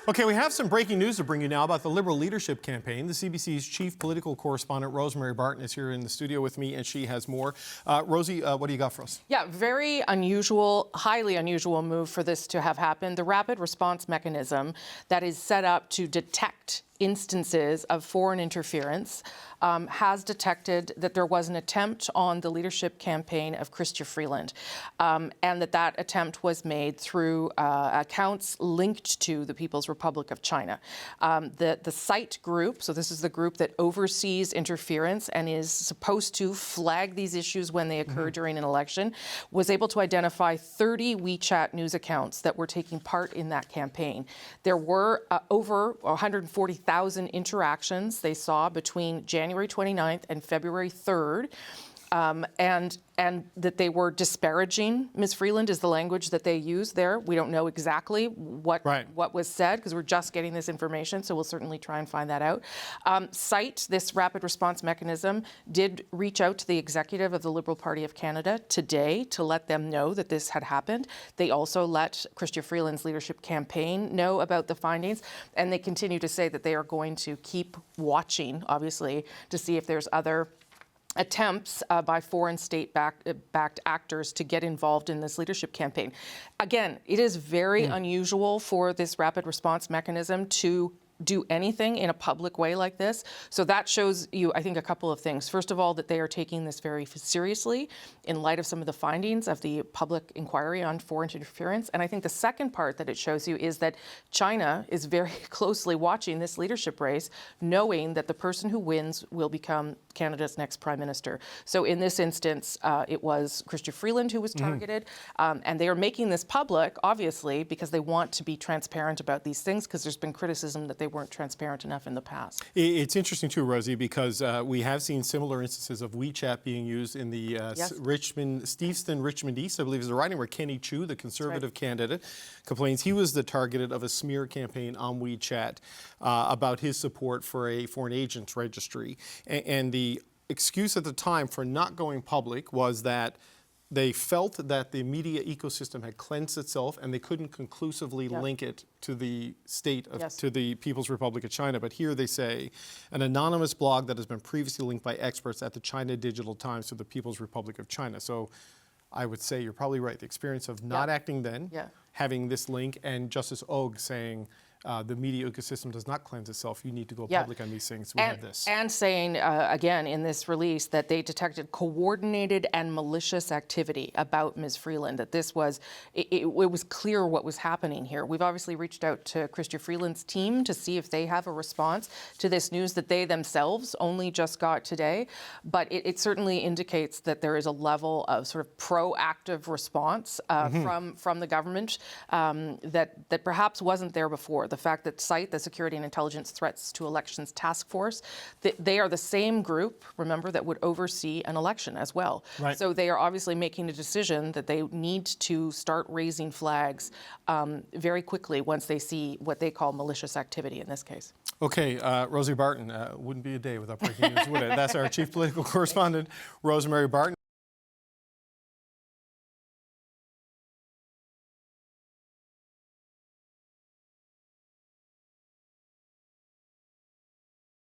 Okay, we have some breaking news to bring you now about the Liberal leadership campaign. The CBC's chief political correspondent, Rosemary Barton, is here in the studio with me, and she has more. Rosie, what do you got for us? Yeah, very unusual, highly unusual move for this to have happened. The rapid response mechanism that is set up to detect instances of foreign interference has detected that there was an attempt on the leadership campaign of Chrystia Freeland, and that attempt was made through accounts linked to the People's Republic of China. The site group, so this is the group that oversees interference and is supposed to flag these issues when they occur during an election, was able to identify 30 WeChat news accounts that were taking part in that campaign. There were over 140,000 interactions they saw between January 29th and February 3rd, and that they were disparaging Ms. Freeland is the language that they use there. We don't know exactly what was said because we're just getting this information, so we'll certainly try and find that out. CITE, this rapid response mechanism, did reach out to the executive of the Liberal Party of Canada today to let them know that this had happened. They also let Chrystia Freeland's leadership campaign know about the findings, and they continue to say that they are going to keep watching, obviously, to see if there's other attempts by foreign state-backed actors to get involved in this leadership campaign. Again, it is very unusual for this rapid response mechanism to do anything in a public way like this. So that shows you, I think, a couple of things. First of all, that they are taking this very seriously in light of some of the findings of the public inquiry on foreign interference. And I think the second part that it shows you is that China is very closely watching this leadership race, knowing that the person who wins will become Canada's next prime minister. So in this instance, it was Chrystia Freeland who was targeted. And they are making this public, obviously, because they want to be transparent about these things, because there's been criticism that they weren't transparent enough in the past. It's interesting too, Rosie, because we have seen similar instances of WeChat being used in the Richmond East, I believe is the riding, where Kenny Chu, the Conservative candidate, complains he was the target of a smear campaign on WeChat about his support for a foreign agents registry. And the excuse at the time for not going public was that they felt that the media ecosystem had cleansed itself and they couldn't conclusively link it to the state of, to the People's Republic of China. But here they say an anonymous blog that has been previously linked by experts at the China Digital Times to the People's Republic of China. So I would say you're probably right. The experience of not acting then, having this link, and Justice Og saying, the media ecosystem does not cleanse itself. You need to go public on these things. We have this. And saying, again, in this release, that they detected coordinated and malicious activity about Ms. Freeland, that this was, it was clear what was happening here. We've obviously reached out to Chrystia Freeland's team to see if they have a response to this news that they themselves only just got today. But it certainly indicates that there is a level of sort of proactive response from the government that perhaps wasn't there before. The fact that CITE, the Security and Intelligence Threats to Elections Task Force, they are the same group, remember, that would oversee an election as well. So they are obviously making a decision that they need to start raising flags very quickly once they see what they call malicious activity in this case. Okay, Rosie Barton, wouldn't be a day without breaking news, would it? That's our chief political correspondent, Rosemary Barton.